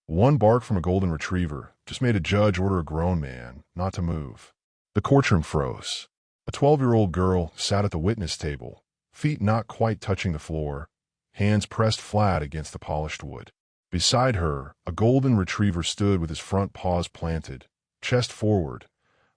One bark from a golden retriever just made a judge order a grown man not to move. The courtroom froze. A 12-year-old girl sat at the witness table, feet not quite touching the floor, hands pressed flat against the polished wood. Beside her, a golden retriever stood with his front paws planted, chest forward,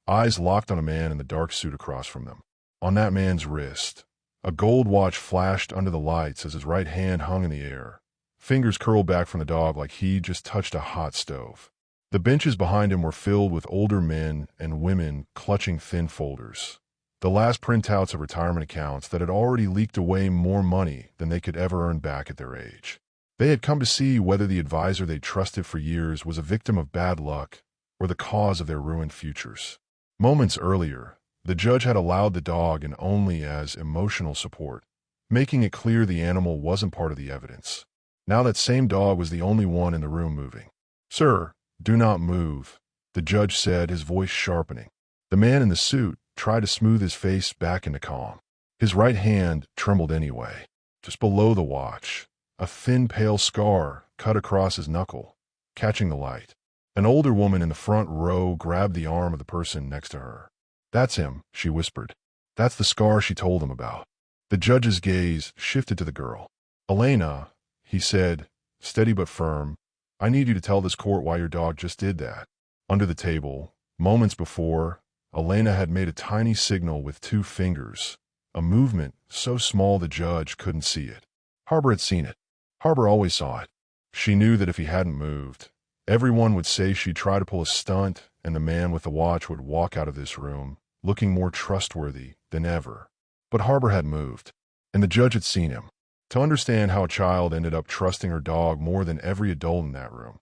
eyes locked on a man in the dark suit across from them. On that man's wrist, a gold watch flashed under the lights as his right hand hung in the air. Fingers curled back from the dog like he just touched a hot stove. The benches behind him were filled with older men and women clutching thin folders. The last printouts of retirement accounts that had already leaked away more money than they could ever earn back at their age. They had come to see whether the advisor they trusted for years was a victim of bad luck or the cause of their ruined futures. Moments earlier, the judge had allowed the dog in only as emotional support, making it clear the animal wasn't part of the evidence. Now that same dog was the only one in the room moving. "Sir, do not move," the judge said, his voice sharpening. The man in the suit tried to smooth his face back into calm. His right hand trembled anyway. Just below the watch, a thin pale scar cut across his knuckle, catching the light. An older woman in the front row grabbed the arm of the person next to her. "That's him," she whispered. "That's the scar she told him about." The judge's gaze shifted to the girl. "Elena," he said, steady but firm, "I need you to tell this court why your dog just did that." Under the table, moments before, Elena had made a tiny signal with 2 fingers, a movement so small the judge couldn't see it. Harbor had seen it. Harbor always saw it. She knew that if he hadn't moved, everyone would say she'd try to pull a stunt, and the man with the watch would walk out of this room, looking more trustworthy than ever. But Harbor had moved, and the judge had seen him. To understand how a child ended up trusting her dog more than every adult in that room,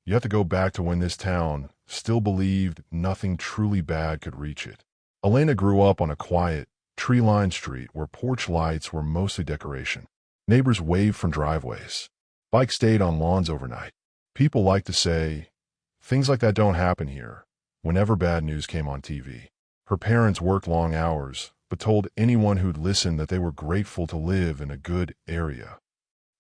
you have to go back to when this town still believed nothing truly bad could reach it. Elena grew up on a quiet, tree-lined street where porch lights were mostly decoration. Neighbors waved from driveways. Bikes stayed on lawns overnight. People liked to say, "Things like that don't happen here," whenever bad news came on TV. Her parents worked long hours, but told anyone who'd listen that they were grateful to live in a good area.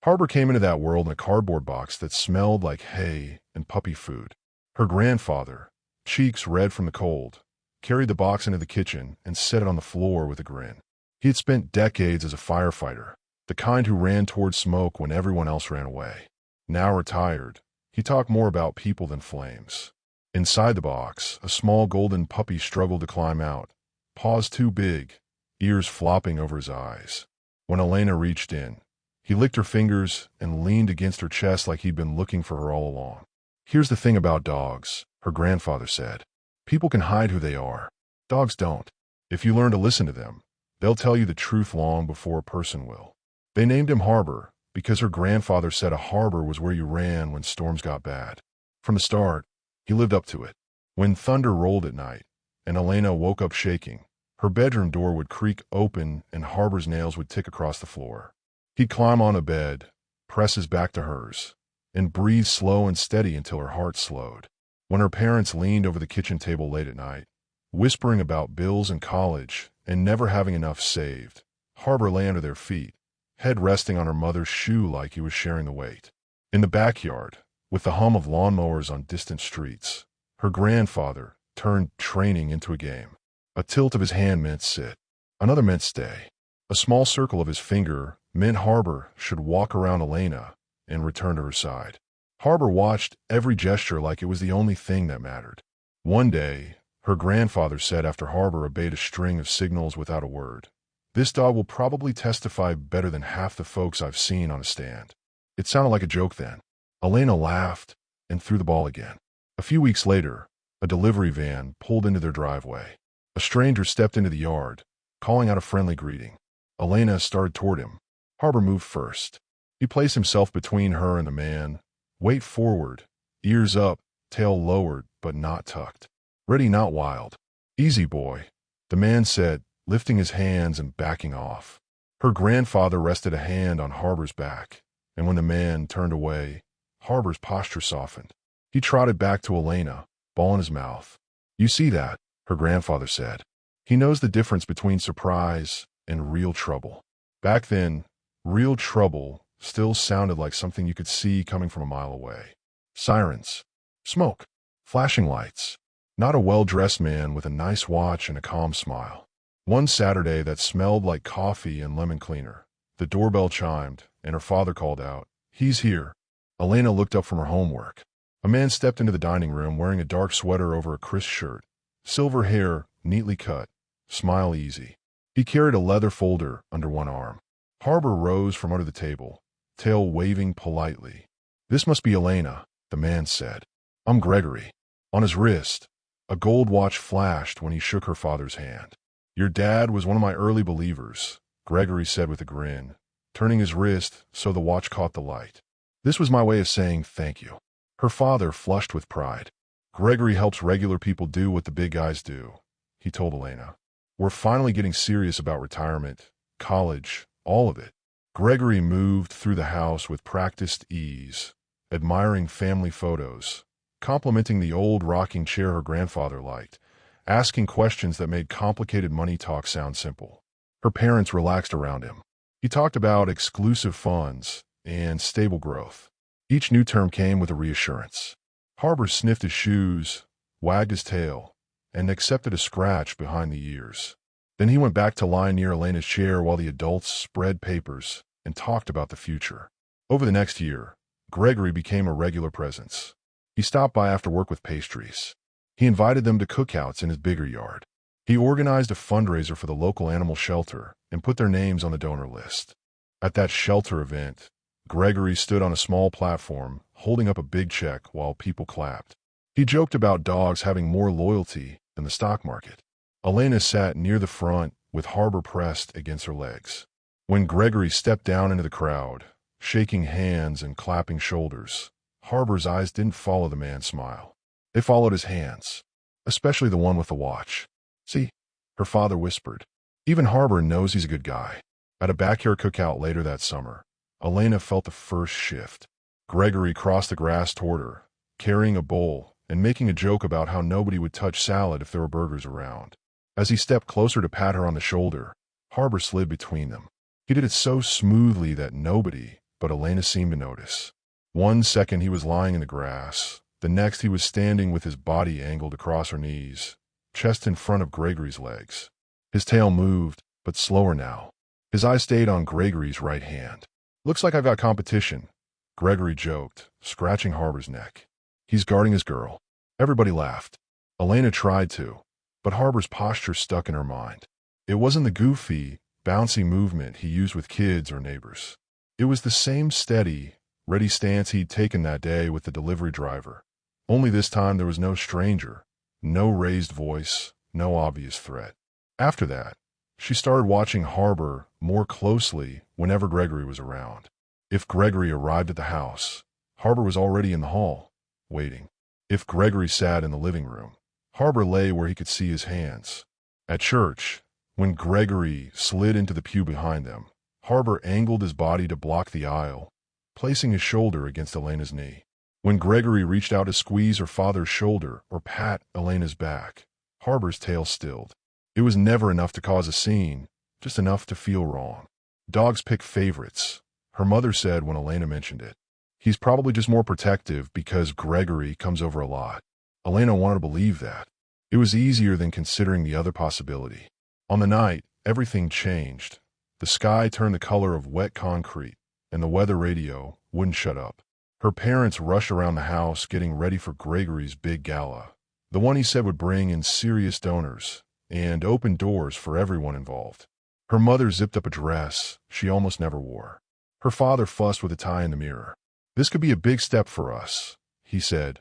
Harbor came into that world in a cardboard box that smelled like hay and puppy food. Her grandfather, cheeks red from the cold, carried the box into the kitchen and set it on the floor with a grin. He had spent decades as a firefighter, the kind who ran toward smoke when everyone else ran away. Now retired, he talked more about people than flames. Inside the box, a small golden puppy struggled to climb out, paws too big, ears flopping over his eyes. When Elena reached in, he licked her fingers and leaned against her chest like he'd been looking for her all along. "Here's the thing about dogs," her grandfather said. "People can hide who they are. Dogs don't. If you learn to listen to them, they'll tell you the truth long before a person will." They named him Harbor because her grandfather said a harbor was where you ran when storms got bad. From the start, he lived up to it. When thunder rolled at night, and Elena woke up shaking, her bedroom door would creak open and Harbor's nails would tick across the floor. He'd climb on a bed, press his back to hers, and breathe slow and steady until her heart slowed. When her parents leaned over the kitchen table late at night, whispering about bills and college and never having enough saved, Harbor lay under their feet, head resting on her mother's shoe like he was sharing the weight. In the backyard, with the hum of lawnmowers on distant streets, her grandfather turned training into a game. A tilt of his hand meant sit. Another meant stay. A small circle of his finger meant Harbor should walk around Elena and return to her side. Harbor watched every gesture like it was the only thing that mattered. One day, her grandfather said after Harbor obeyed a string of signals without a word, "This dog will probably testify better than half the folks I've seen on a stand." It sounded like a joke then. Elena laughed and threw the ball again. A few weeks later, a delivery van pulled into their driveway. A stranger stepped into the yard, calling out a friendly greeting. Elena started toward him. Harbor moved first. He placed himself between her and the man, weight forward, ears up, tail lowered but not tucked. "Ready, not wild." "Easy, boy," the man said, lifting his hands and backing off. Her grandfather rested a hand on Harbor's back, and when the man turned away, Harbor's posture softened. He trotted back to Elena, ball in his mouth. "You see that?" her grandfather said. "He knows the difference between surprise and real trouble." Back then, real trouble still sounded like something you could see coming from a mile away. Sirens. Smoke. Flashing lights. Not a well-dressed man with a nice watch and a calm smile. One Saturday that smelled like coffee and lemon cleaner. The doorbell chimed, and her father called out, "He's here." Elena looked up from her homework. A man stepped into the dining room wearing a dark sweater over a crisp shirt. Silver hair, neatly cut. Smile easy. He carried a leather folder under one arm. Harbor rose from under the table, tail waving politely. "This must be Elena," the man said. "I'm Gregory." On his wrist, a gold watch flashed when he shook her father's hand. "Your dad was one of my early believers," Gregory said with a grin, turning his wrist so the watch caught the light. "This was my way of saying thank you." Her father flushed with pride. "Gregory helps regular people do what the big guys do," he told Elena. "We're finally getting serious about retirement, college, all of it." Gregory moved through the house with practiced ease, admiring family photos, complimenting the old rocking chair her grandfather liked, asking questions that made complicated money talk sound simple. Her parents relaxed around him. He talked about exclusive funds and stable growth. Each new term came with a reassurance. Harbor sniffed his shoes, wagged his tail, and accepted a scratch behind the ears. Then he went back to lie near Elena's chair while the adults spread papers and talked about the future. Over the next year, Gregory became a regular presence. He stopped by after work with pastries. He invited them to cookouts in his bigger yard. He organized a fundraiser for the local animal shelter and put their names on the donor list. At that shelter event, Gregory stood on a small platform, holding up a big check while people clapped. He joked about dogs having more loyalty than the stock market. Elena sat near the front with Harbor pressed against her legs. When Gregory stepped down into the crowd, shaking hands and clapping shoulders, Harbor's eyes didn't follow the man's smile. They followed his hands, especially the one with the watch. "See," her father whispered. "Even Harbor knows he's a good guy." At a backyard cookout later that summer, Elena felt the first shift. Gregory crossed the grass toward her, carrying a bowl and making a joke about how nobody would touch salad if there were burgers around. As he stepped closer to pat her on the shoulder, Harbor slid between them. He did it so smoothly that nobody but Elena seemed to notice. One second he was lying in the grass. The next he was standing with his body angled across her knees, chest in front of Gregory's legs. His tail moved, but slower now. His eyes stayed on Gregory's right hand. "Looks like I've got competition," Gregory joked, scratching Harbor's neck. "He's guarding his girl." Everybody laughed. Elena tried to, but Harbor's posture stuck in her mind. It wasn't the goofy, bouncy movement he used with kids or neighbors. It was the same steady, ready stance he'd taken that day with the delivery driver. Only this time there was no stranger, no raised voice, no obvious threat. After that, she started watching Harbor more closely whenever Gregory was around. If Gregory arrived at the house, Harbor was already in the hall, waiting. If Gregory sat in the living room, Harbor lay where he could see his hands. At church, when Gregory slid into the pew behind them, Harbor angled his body to block the aisle, placing his shoulder against Elena's knee. When Gregory reached out to squeeze her father's shoulder or pat Elena's back, Harbor's tail stilled. It was never enough to cause a scene, just enough to feel wrong. "Dogs pick favorites," her mother said when Elena mentioned it. "He's probably just more protective because Gregory comes over a lot." Elena wanted to believe that. It was easier than considering the other possibility. On the night, everything changed. The sky turned the color of wet concrete, and the weather radio wouldn't shut up. Her parents rushed around the house getting ready for Gregory's big gala, the one he said would bring in serious donors and open doors for everyone involved. Her mother zipped up a dress she almost never wore. Her father fussed with a tie in the mirror. "This could be a big step for us," he said,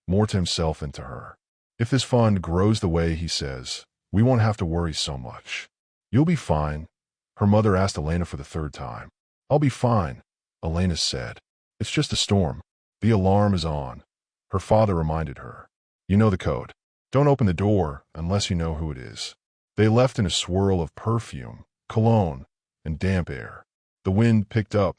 more to himself than to her. "If this fund grows the way he says, we won't have to worry so much." "You'll be fine," her mother asked Elena for the third time. "I'll be fine," Elena said. "It's just a storm." "The alarm is on," her father reminded her. "You know the code. Don't open the door unless you know who it is." They left in a swirl of perfume, cologne, and damp air. The wind picked up,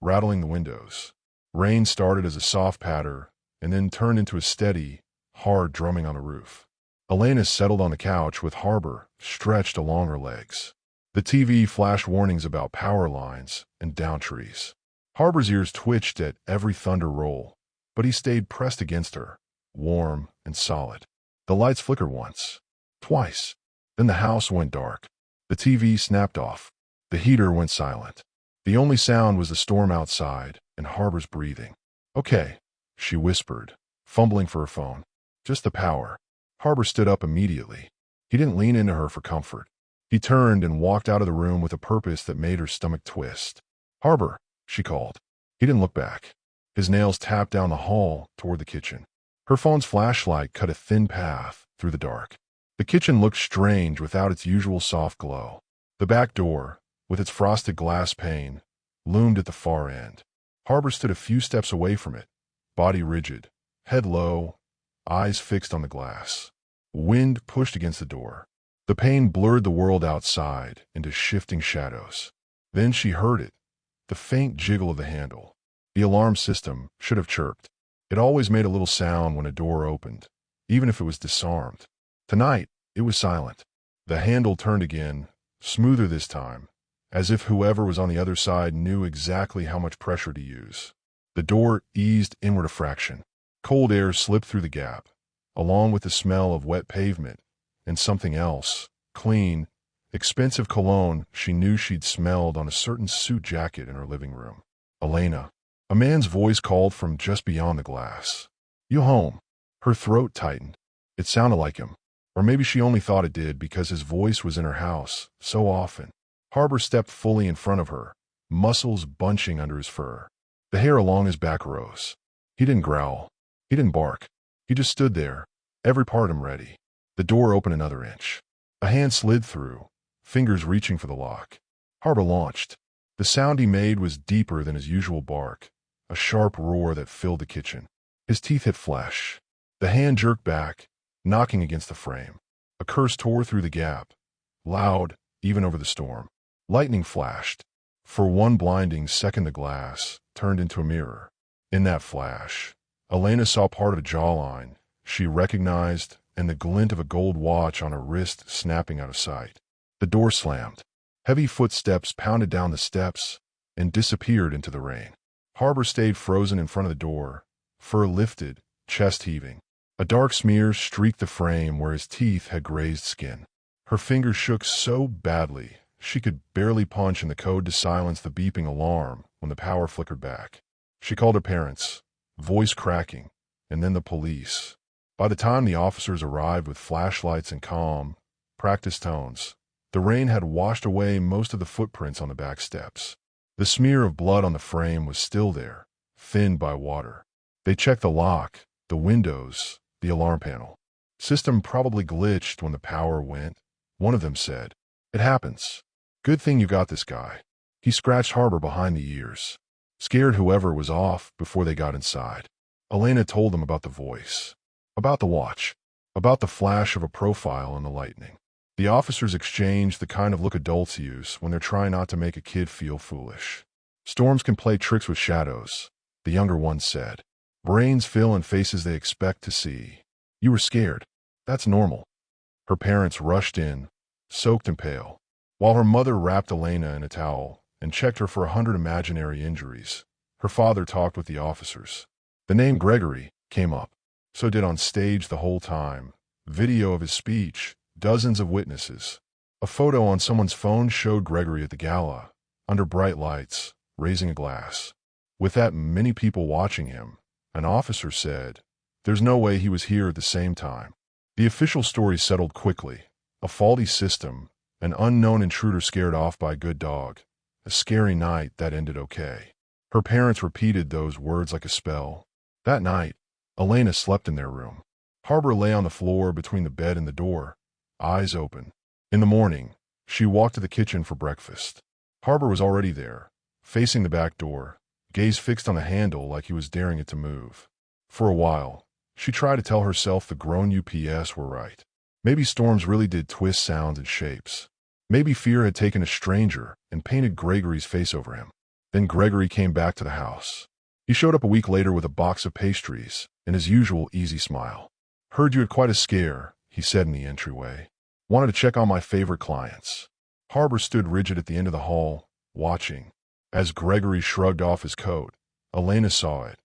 rattling the windows. Rain started as a soft patter and then turned into a steady, hard drumming on the roof. Elena settled on the couch with Harbor stretched along her legs. The TV flashed warnings about power lines and down trees. Harbor's ears twitched at every thunder roll, but he stayed pressed against her, warm and solid. The lights flickered once, twice. Then the house went dark. The TV snapped off. The heater went silent. The only sound was the storm outside and Harbor's breathing. "Okay," she whispered, fumbling for her phone. "Just the power." Harbor stood up immediately. He didn't lean into her for comfort. He turned and walked out of the room with a purpose that made her stomach twist. "Harbor," she called. He didn't look back. His nails tapped down the hall toward the kitchen. Her phone's flashlight cut a thin path through the dark. The kitchen looked strange without its usual soft glow. The back door, with its frosted glass pane, loomed at the far end. Harbor stood a few steps away from it, body rigid, head low, eyes fixed on the glass. Wind pushed against the door. The pane blurred the world outside into shifting shadows. Then she heard it, the faint jiggle of the handle. The alarm system should have chirped. It always made a little sound when a door opened, even if it was disarmed. Tonight, it was silent. The handle turned again, smoother this time, as if whoever was on the other side knew exactly how much pressure to use. The door eased inward a fraction. Cold air slipped through the gap, along with the smell of wet pavement and something else, clean, expensive cologne she knew she'd smelled on a certain suit jacket in her living room. "Elena." A man's voice called from just beyond the glass. "You home?" Her throat tightened. It sounded like him. Or maybe she only thought it did because his voice was in her house so often. Harbor stepped fully in front of her, muscles bunching under his fur. The hair along his back rose. He didn't growl. He didn't bark. He just stood there, every part of him ready. The door opened another inch. A hand slid through, fingers reaching for the lock. Harbor launched. The sound he made was deeper than his usual bark, a sharp roar that filled the kitchen. His teeth hit flesh. The hand jerked back, knocking against the frame. A curse tore through the gap, loud, even over the storm. Lightning flashed. For one blinding second, the glass turned into a mirror. In that flash, Elena saw part of a jawline she recognized and the glint of a gold watch on her wrist snapping out of sight. The door slammed. Heavy footsteps pounded down the steps and disappeared into the rain. Harbor stayed frozen in front of the door, fur lifted, chest heaving. A dark smear streaked the frame where his teeth had grazed skin. Her fingers shook so badly she could barely punch in the code to silence the beeping alarm when the power flickered back. She called her parents, voice cracking, and then the police. By the time the officers arrived with flashlights and calm, practiced tones, the rain had washed away most of the footprints on the back steps. The smear of blood on the frame was still there, thinned by water. They checked the lock, the windows, the alarm panel. "System probably glitched when the power went," one of them said. "It happens. Good thing you got this guy." He scratched Harbor behind the ears, scared whoever was off before they got inside. Elena told them about the voice, about the watch, about the flash of a profile in the lightning. The officers exchanged the kind of look adults use when they're trying not to make a kid feel foolish. "Storms can play tricks with shadows," the younger one said. "Brains fill in faces they expect to see. You were scared. That's normal." Her parents rushed in, soaked and pale, while her mother wrapped Elena in a towel and checked her for 100 imaginary injuries. Her father talked with the officers. The name Gregory came up. So did on stage the whole time. Video of his speech, dozens of witnesses. A photo on someone's phone showed Gregory at the gala, under bright lights, raising a glass. With that many people watching him, an officer said, "There's no way he was here at the same time." The official story settled quickly. A faulty system, an unknown intruder scared off by a good dog. A scary night that ended okay. Her parents repeated those words like a spell. That night, Elena slept in their room. Harbor lay on the floor between the bed and the door, eyes open. In the morning, she walked to the kitchen for breakfast. Harbor was already there, facing the back door, gaze fixed on the handle like he was daring it to move. For a while, she tried to tell herself the grown UPS were right. Maybe storms really did twist sounds and shapes. Maybe fear had taken a stranger and painted Gregory's face over him. Then Gregory came back to the house. He showed up a week later with a box of pastries and his usual easy smile. "Heard you had quite a scare," he said in the entryway. "Wanted to check on my favorite clients." Harbor stood rigid at the end of the hall, watching. As Gregory shrugged off his coat, Elena saw it.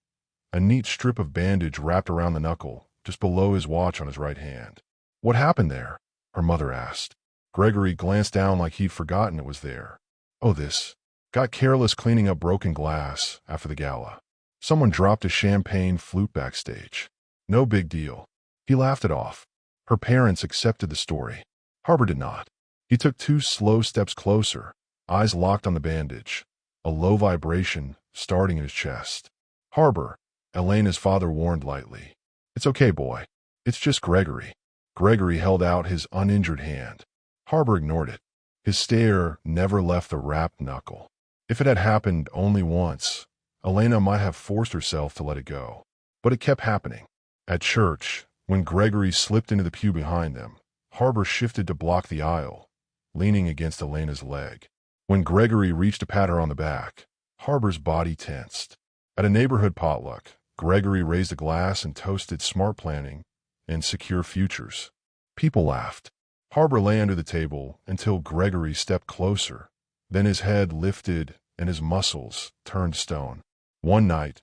a neat strip of bandage wrapped around the knuckle, just below his watch on his right hand. "What happened there?" her mother asked. Gregory glanced down like he'd forgotten it was there. "Oh, this. Got careless cleaning up broken glass after the gala. Someone dropped a champagne flute backstage. No big deal." He laughed it off. Her parents accepted the story. Harbor did not. He took 2 slow steps closer, eyes locked on the bandage, a low vibration starting in his chest. "Harbor," Elena's father warned lightly. "It's okay, boy. It's just Gregory." Gregory held out his uninjured hand. Harbor ignored it. His stare never left the wrapped knuckle. If it had happened only once, Elena might have forced herself to let it go. But it kept happening. At church, when Gregory slipped into the pew behind them, Harbor shifted to block the aisle, leaning against Elena's leg. When Gregory reached to pat her on the back, Harbor's body tensed. At a neighborhood potluck, Gregory raised a glass and toasted smart planning and secure futures. People laughed. Harbor lay under the table until Gregory stepped closer. Then his head lifted and his muscles turned stone. One night,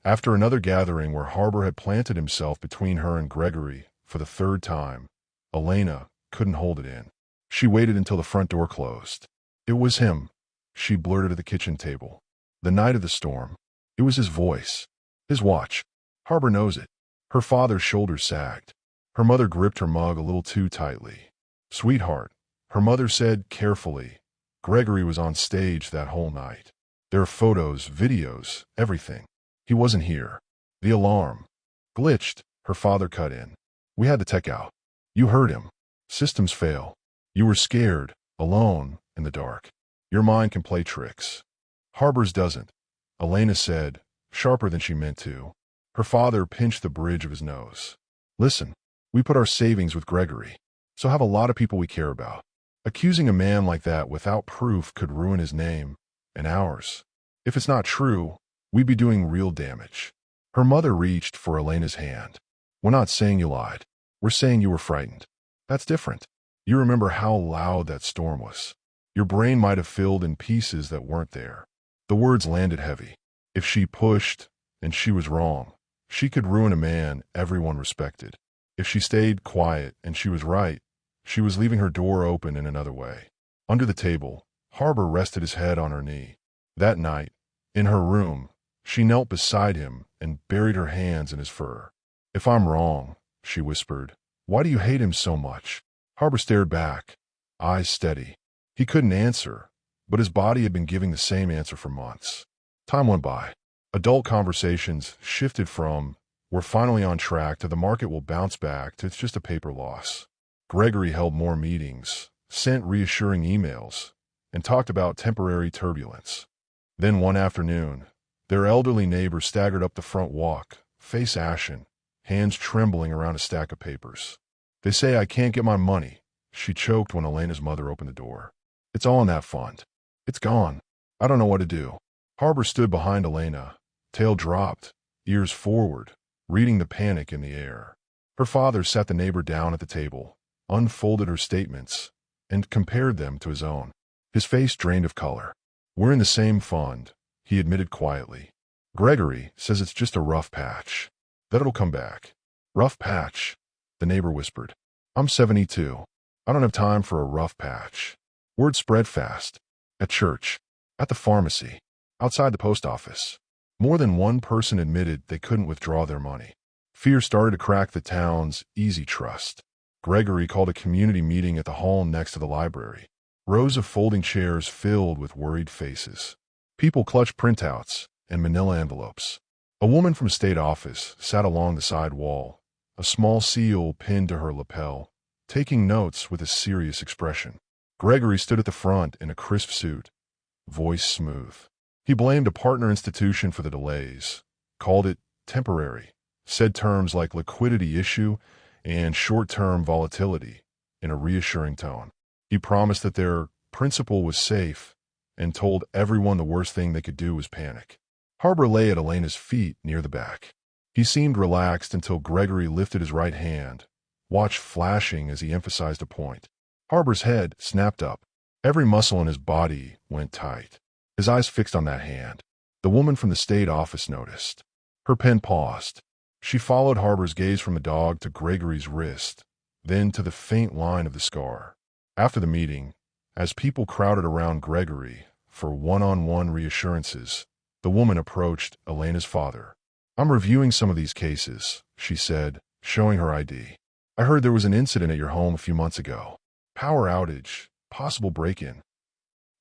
after another gathering where Harbor had planted himself between her and Gregory for the 3rd time, Elena couldn't hold it in. She waited until the front door closed. "It was him," she blurted at the kitchen table. "The night of the storm. It was his voice. His watch. Harbor knows it." Her father's shoulders sagged. Her mother gripped her mug a little too tightly. "Sweetheart," her mother said carefully, "Gregory was on stage that whole night. There are photos, videos, everything. He wasn't here. The alarm glitched," her father cut in. "We had the tech out. You heard him. Systems fail. You were scared, alone, in the dark. Your mind can play tricks. Harbor's doesn't," Elena said, sharper than she meant to. Her father pinched the bridge of his nose. "Listen, we put our savings with Gregory, so have a lot of people we care about. Accusing a man like that without proof could ruin his name, and ours. If it's not true, we'd be doing real damage." Her mother reached for Elena's hand. "We're not saying you lied. We're saying you were frightened. That's different. You remember how loud that storm was. Your brain might have filled in pieces that weren't there." The words landed heavy. If she pushed, and she was wrong, she could ruin a man everyone respected. If she stayed quiet and she was right, she was leaving her door open in another way. Under the table, Harbor rested his head on her knee. That night, in her room, she knelt beside him and buried her hands in his fur. "If I'm wrong," she whispered, "why do you hate him so much?" Harbor stared back, eyes steady. He couldn't answer, but his body had been giving the same answer for months. Time went by. Adult conversations shifted from, "We're finally on track," to "The market will bounce back," to "It's just a paper loss." Gregory held more meetings, sent reassuring emails, and talked about temporary turbulence. Then one afternoon, their elderly neighbor staggered up the front walk, face ashen, hands trembling around a stack of papers. "They say I can't get my money," she choked when Elena's mother opened the door. "It's all in that fund. It's gone. I don't know what to do." Harbor stood behind Elena, tail dropped, ears forward, reading the panic in the air. Her father sat the neighbor down at the table, unfolded her statements, and compared them to his own. His face drained of color. "We're in the same fund," he admitted quietly. "Gregory says it's just a rough patch, that it'll come back." "Rough patch," the neighbor whispered. "I'm 72. I don't have time for a rough patch." Word spread fast. At church, at the pharmacy, outside the post office. More than one person admitted they couldn't withdraw their money. Fear started to crack the town's easy trust. Gregory called a community meeting at the hall next to the library. Rows of folding chairs filled with worried faces. People clutched printouts and manila envelopes. A woman from state office sat along the side wall, a small seal pinned to her lapel, taking notes with a serious expression. Gregory stood at the front in a crisp suit, voice smooth. He blamed a partner institution for the delays, called it temporary, said terms like liquidity issue and short-term volatility in a reassuring tone. He promised that their principal was safe and told everyone the worst thing they could do was panic. Harbor lay at Elena's feet near the back. He seemed relaxed until Gregory lifted his right hand, watch flashing as he emphasized a point. Harbor's head snapped up. Every muscle in his body went tight. His eyes fixed on that hand. The woman from the state office noticed. Her pen paused. She followed Harbor's gaze from the dog to Gregory's wrist, then to the faint line of the scar. After the meeting, as people crowded around Gregory for one-on-one reassurances, the woman approached Elena's father. "I'm reviewing some of these cases," she said, showing her ID. "I heard there was an incident at your home a few months ago. Power outage, possible break-in."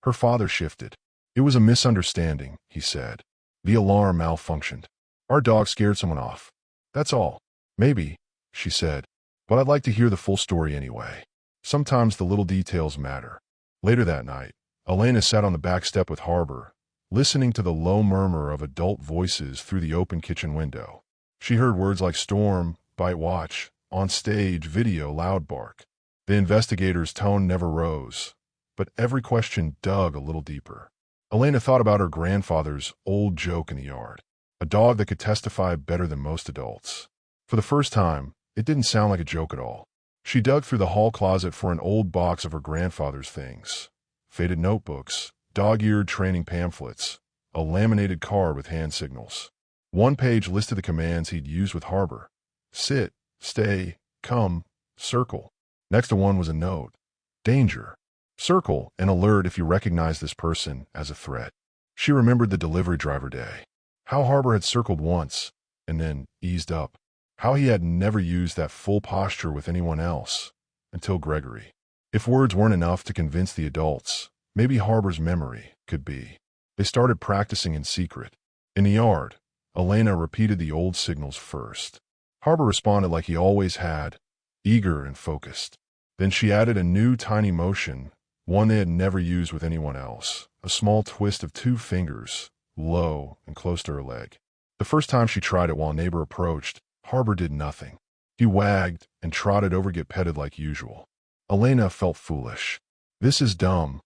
Her father shifted. "It was a misunderstanding," he said. "The alarm malfunctioned. Our dog scared someone off. That's all." "Maybe," she said, "but I'd like to hear the full story anyway. Sometimes the little details matter." Later that night, Elena sat on the back step with Harbor, listening to the low murmur of adult voices through the open kitchen window. She heard words like storm, bite watch, on stage, video, loud bark. The investigator's tone never rose, but every question dug a little deeper. Elena thought about her grandfather's old joke in the yard, a dog that could testify better than most adults. For the first time, it didn't sound like a joke at all. She dug through the hall closet for an old box of her grandfather's things: faded notebooks, dog-eared training pamphlets, a laminated card with hand signals. One page listed the commands he'd used with Harbor: sit, stay, come, circle. Next to one was a note: danger. Circle and alert if you recognize this person as a threat. She remembered the delivery driver day. How Harbor had circled once and then eased up. How he had never used that full posture with anyone else until Gregory. If words weren't enough to convince the adults, maybe Harbor's memory could be. They started practicing in secret. In the yard, Elena repeated the old signals first. Harbor responded like he always had, eager and focused. Then she added a new tiny motion, one they had never used with anyone else: a small twist of two fingers, low and close to her leg. The first time she tried it while a neighbor approached, Harbor did nothing. He wagged and trotted over to get petted like usual. Elena felt foolish. "This is dumb,"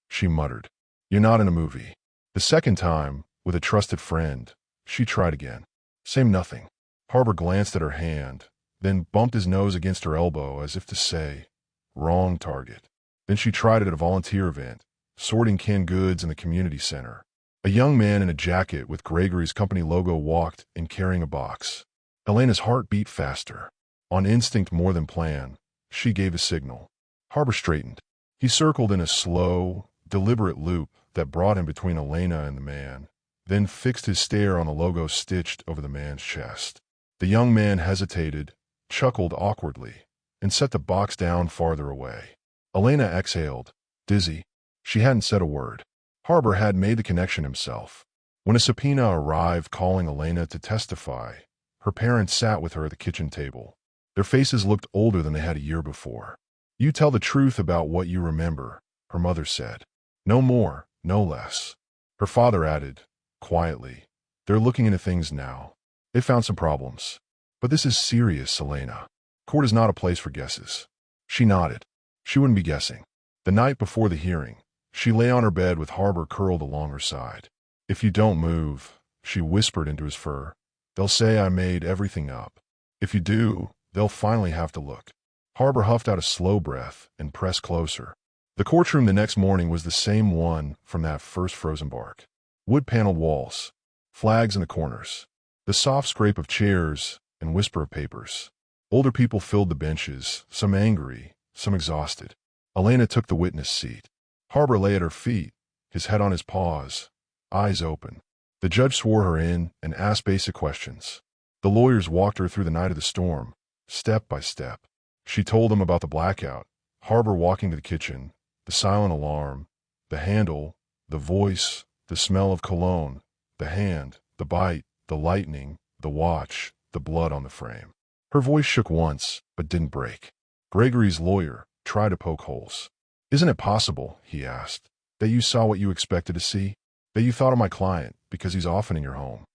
she muttered. "You're not in a movie." The second time, with a trusted friend, she tried again. Same nothing. Harbor glanced at her hand, then bumped his nose against her elbow as if to say, "Wrong target." Then she tried it at a volunteer event, sorting canned goods in the community center. A young man in a jacket with Gregory's company logo walked in carrying a box. Elena's heart beat faster. On instinct more than plan, she gave a signal. Harbor straightened. He circled in a slow, deliberate loop that brought him between Elena and the man, then fixed his stare on the logo stitched over the man's chest. The young man hesitated, chuckled awkwardly, and set the box down farther away. Elena exhaled, dizzy. She hadn't said a word. Harbor had made the connection himself. When a subpoena arrived calling Elena to testify, her parents sat with her at the kitchen table. Their faces looked older than they had a year before. "You tell the truth about what you remember," her mother said. "No more, no less." Her father added, quietly, "They're looking into things now. They found some problems. But this is serious, Elena. Court is not a place for guesses." She nodded. She wouldn't be guessing. The night before the hearing, she lay on her bed with Harbor curled along her side. "If you don't move," she whispered into his fur, "they'll say I made everything up. If you do, they'll finally have to look." Harbor huffed out a slow breath and pressed closer. The courtroom the next morning was the same one from that first frozen bark. Wood-paneled walls, flags in the corners, the soft scrape of chairs and whisper of papers. Older people filled the benches, some angry, some exhausted. Elena took the witness seat. Harbor lay at her feet, his head on his paws, eyes open. The judge swore her in and asked basic questions. The lawyers walked her through the night of the storm, step by step. She told them about the blackout, Harbor walking to the kitchen, the silent alarm, the handle, the voice, the smell of cologne, the hand, the bite, the lightning, the watch, the blood on the frame. Her voice shook once, but didn't break. Gregory's lawyer tried to poke holes. "Isn't it possible," he asked, "that you saw what you expected to see? That you thought of my client because he's often in your home?"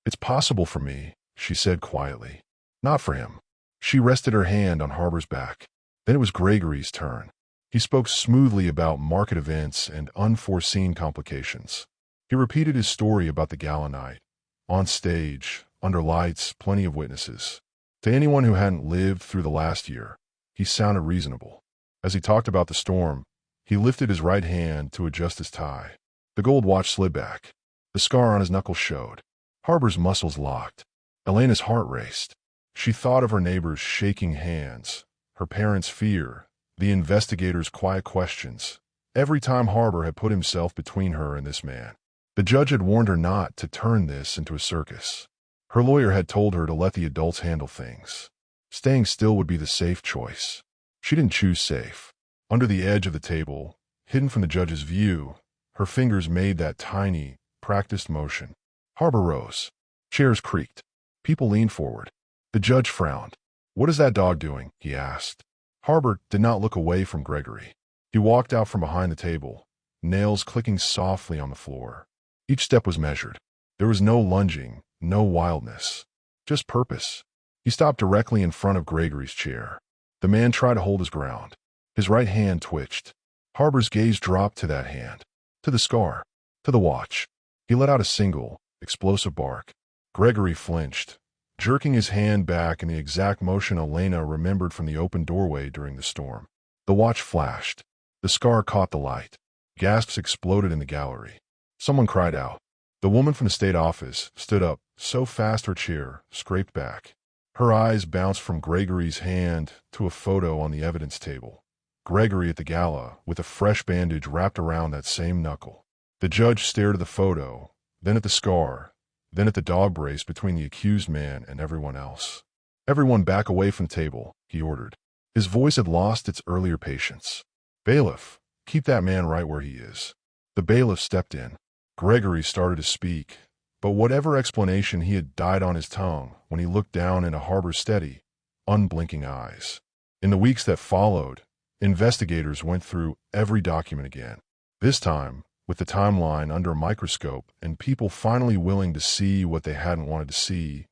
"It's possible for me," she said quietly. "Not for him." She rested her hand on Harbor's back. Then it was Gregory's turn. He spoke smoothly about market events and unforeseen complications. He repeated his story about the gala night. On stage, under lights, plenty of witnesses. To anyone who hadn't lived through the last year, he sounded reasonable. As he talked about the storm, he lifted his right hand to adjust his tie. The gold watch slid back. The scar on his knuckle showed. Harbor's muscles locked. Elena's heart raced. She thought of her neighbors' shaking hands, her parents' fear, the investigators' quiet questions. Every time Harbor had put himself between her and this man. The judge had warned her not to turn this into a circus. Her lawyer had told her to let the adults handle things. Staying still would be the safe choice. She didn't choose safe. Under the edge of the table, hidden from the judge's view, her fingers made that tiny, practiced motion. Harbor rose. Chairs creaked. People leaned forward. The judge frowned. "What is that dog doing?" he asked. Harbor did not look away from Gregory. He walked out from behind the table, nails clicking softly on the floor. Each step was measured. There was no lunging, no wildness, just purpose. He stopped directly in front of Gregory's chair. The man tried to hold his ground. His right hand twitched. Harbor's gaze dropped to that hand, to the scar, to the watch. He let out a single, explosive bark. Gregory flinched, jerking his hand back in the exact motion Elena remembered from the open doorway during the storm. The watch flashed. The scar caught the light. Gasps exploded in the gallery. Someone cried out. The woman from the state office stood up, so fast her chair scraped back. Her eyes bounced from Gregory's hand to a photo on the evidence table. Gregory at the gala, with a fresh bandage wrapped around that same knuckle. The judge stared at the photo, then at the scar, then at the dog brace between the accused man and everyone else. "Everyone back away from the table," he ordered. His voice had lost its earlier patience. "Bailiff, keep that man right where he is." The bailiff stepped in. Gregory started to speak, but whatever explanation he had died on his tongue when he looked down into Harbor's steady, unblinking eyes. In the weeks that followed, investigators went through every document again. This time, with the timeline under a microscope and people finally willing to see what they hadn't wanted to see,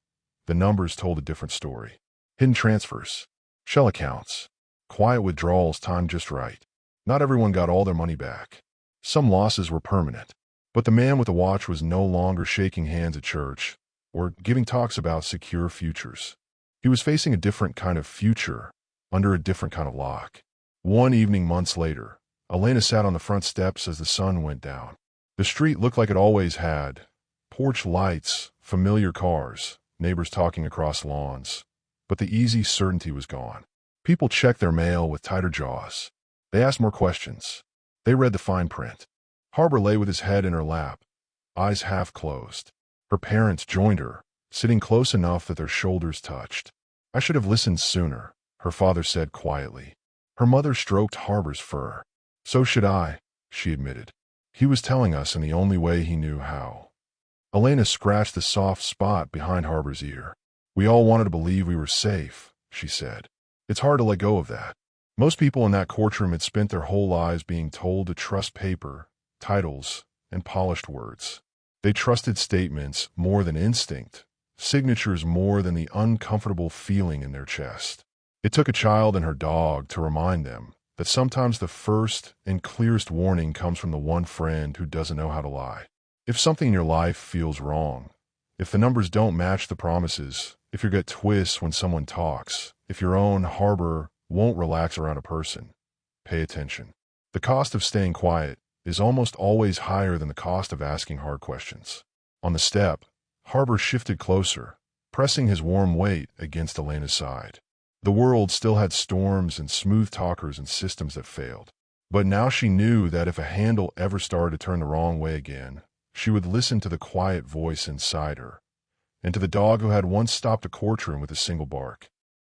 the numbers told a different story. Hidden transfers, shell accounts, quiet withdrawals timed just right. Not everyone got all their money back. Some losses were permanent. But the man with the watch was no longer shaking hands at church or giving talks about secure futures. He was facing a different kind of future under a different kind of lock. One evening months later, Elena sat on the front steps as the sun went down. The street looked like it always had. Porch lights, familiar cars, neighbors talking across lawns. But the easy certainty was gone. People checked their mail with tighter jaws. They asked more questions. They read the fine print. Harbor lay with his head in her lap, eyes half closed. Her parents joined her, sitting close enough that their shoulders touched. "I should have listened sooner," her father said quietly. Her mother stroked Harbor's fur. "So should I," she admitted. "He was telling us in the only way he knew how." Elena scratched the soft spot behind Harbor's ear. "We all wanted to believe we were safe," she said. "It's hard to let go of that." Most people in that courtroom had spent their whole lives being told to trust paper, titles, and polished words. They trusted statements more than instinct, signatures more than the uncomfortable feeling in their chest. It took a child and her dog to remind them that sometimes the first and clearest warning comes from the one friend who doesn't know how to lie. If something in your life feels wrong, if the numbers don't match the promises, if your gut twists when someone talks, if your own Harbor won't relax around a person, pay attention. The cost of staying quiet is almost always higher than the cost of asking hard questions. On the step, Harbor shifted closer, pressing his warm weight against Elena's side. The world still had storms and smooth talkers and systems that failed. But now she knew that if a handle ever started to turn the wrong way again, she would listen to the quiet voice inside her, and to the dog who had once stopped a courtroom with a single bark.